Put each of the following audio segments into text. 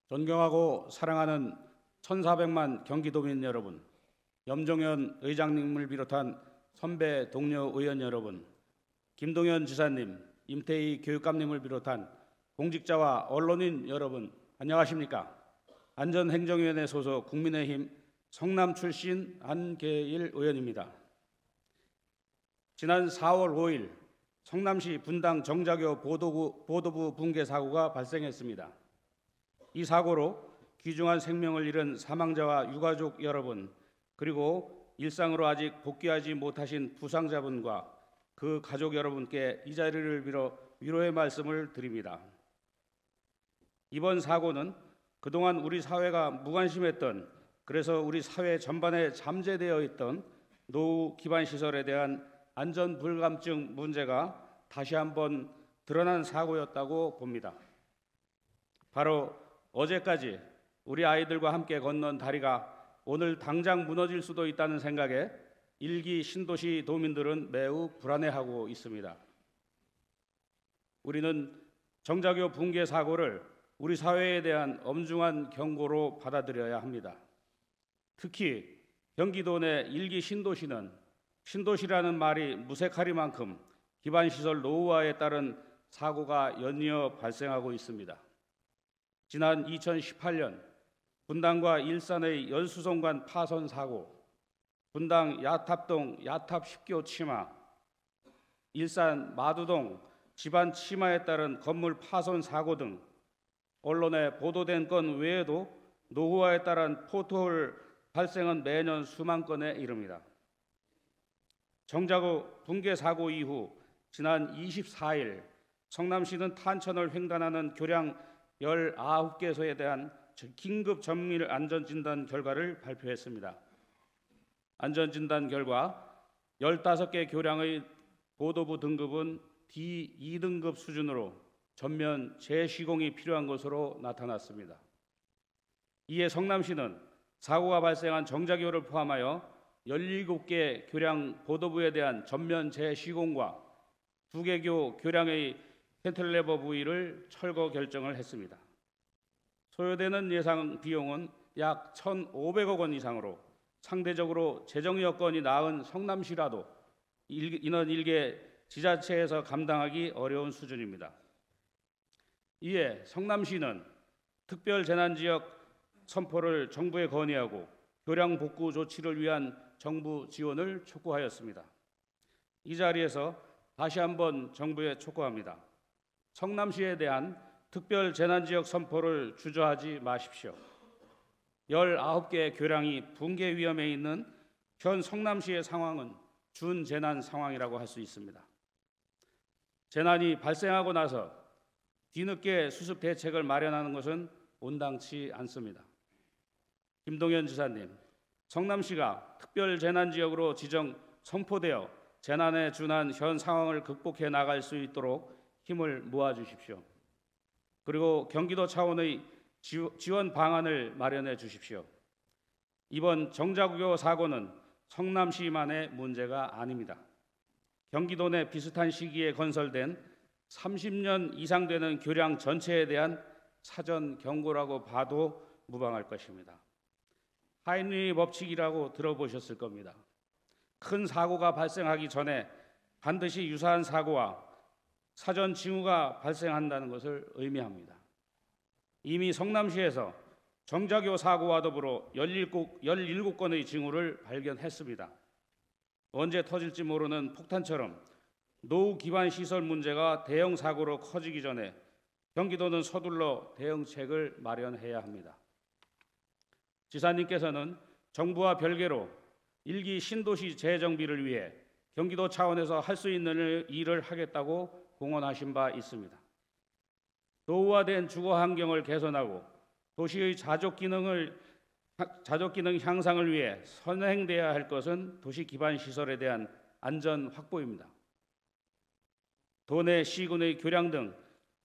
존경하고 사랑하는 1,400만 경기도민 여러분, 염종현 의장님을 비롯한 선배 동료 의원 여러분, 김동연 지사님, 임태희 교육감님을 비롯한 공직자와 언론인 여러분, 안녕하십니까? 안전행정위원회 소속 국민의힘 성남 출신 안계일 의원입니다. 지난 4월 5일 성남시 분당 정자교 보도부 붕괴 사고가 발생했습니다. 이 사고로 귀중한 생명을 잃은 사망자와 유가족 여러분, 그리고 일상으로 아직 복귀하지 못하신 부상자분과 그 가족 여러분께 이 자리를 빌어 위로의 말씀을 드립니다. 이번 사고는 그동안 우리 사회가 무관심했던, 그래서 우리 사회 전반에 잠재되어 있던 노후 기반 시설에 대한 안전 불감증 문제가 다시 한번 드러난 사고였다고 봅니다. 바로 어제까지 우리 아이들과 함께 건넌 다리가 오늘 당장 무너질 수도 있다는 생각에 일기 신도시 도민들은 매우 불안해하고 있습니다. 우리는 정자교 붕괴 사고를 우리 사회에 대한 엄중한 경고로 받아들여야 합니다. 특히 경기도 내 일기 신도시는 신도시라는 말이 무색하리만큼 기반시설 노후화에 따른 사고가 연이어 발생하고 있습니다. 지난 2018년 분당과 일산의 연수성관 파손 사고, 분당 야탑동 야탑 10교 침하, 일산 마두동 집안 침하에 따른 건물 파손 사고 등 언론에 보도된 건 외에도 노후화에 따른 포트홀 발생은 매년 수만 건에 이릅니다. 정자교 붕괴 사고 이후 지난 24일 성남시는 탄천을 횡단하는 교량 19개소에 대한 긴급 정밀 안전진단 결과를 발표했습니다. 안전진단 결과 15개 교량의 보도부 등급은 D2등급 수준으로 전면 재시공이 필요한 것으로 나타났습니다. 이에 성남시는 사고가 발생한 정자교를 포함하여 17개 교량 보도부에 대한 전면 재시공과 2개교 교량의 캔틀레버 부위를 철거 결정을 했습니다. 소요되는 예상 비용은 약 1,500억 원 이상으로 상대적으로 재정 여건이 나은 성남시라도 인원 일개 지자체에서 감당하기 어려운 수준입니다. 이에 성남시는 특별재난지역 선포를 정부에 건의하고 교량 복구 조치를 위한 정부 지원을 촉구하였습니다. 이 자리에서 다시 한번 정부에 촉구합니다. 성남시에 대한 특별재난지역 선포를 주저하지 마십시오. 19개 교량이 붕괴 위험에 있는 현 성남시의 상황은 준재난 상황이라고 할 수 있습니다. 재난이 발생하고 나서 뒤늦게 수습 대책을 마련하는 것은 온당치 않습니다. 김동연 지사님, 성남시가 특별재난지역으로 지정 선포되어 재난에 준한 현 상황을 극복해 나갈 수 있도록 힘을 모아주십시오. 그리고 경기도 차원의 지원 방안을 마련해 주십시오. 이번 정자교 사고는 성남시만의 문제가 아닙니다. 경기도 내 비슷한 시기에 건설된 30년 이상 되는 교량 전체에 대한 사전 경고라고 봐도 무방할 것입니다. 하인리 법칙이라고 들어보셨을 겁니다. 큰 사고가 발생하기 전에 반드시 유사한 사고와 사전 징후가 발생한다는 것을 의미합니다. 이미 성남시에서 정자교 사고와 더불어 17건의 징후를 발견했습니다. 언제 터질지 모르는 폭탄처럼 노후 기반 시설 문제가 대형 사고로 커지기 전에 경기도는 서둘러 대응책을 마련해야 합니다. 지사님께서는 정부와 별개로 일기 신도시 재정비를 위해 경기도 차원에서 할 수 있는 일을 하겠다고 공언하신 바 있습니다. 노후화된 주거 환경을 개선하고 도시의 자족 기능 향상을 위해 선행돼야 할 것은 도시 기반 시설에 대한 안전 확보입니다. 도내 시군의 교량 등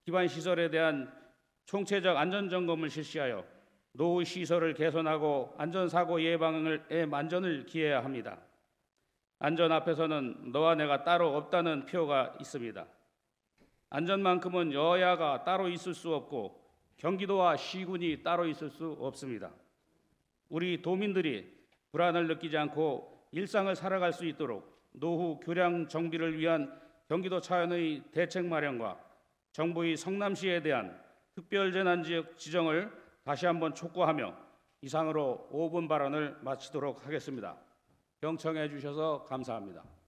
기반 시설에 대한 총체적 안전 점검을 실시하여 노후 시설을 개선하고 안전사고 예방에 만전을 기해야 합니다. 안전 앞에서는 너와 내가 따로 없다는 표가 있습니다. 안전만큼은 여야가 따로 있을 수 없고 경기도와 시군이 따로 있을 수 없습니다. 우리 도민들이 불안을 느끼지 않고 일상을 살아갈 수 있도록 노후 교량 정비를 위한 경기도 차원의 대책 마련과 정부의 성남시에 대한 특별재난지역 지정을 다시 한번 촉구하며 이상으로 5분 발언을 마치도록 하겠습니다. 경청해 주셔서 감사합니다.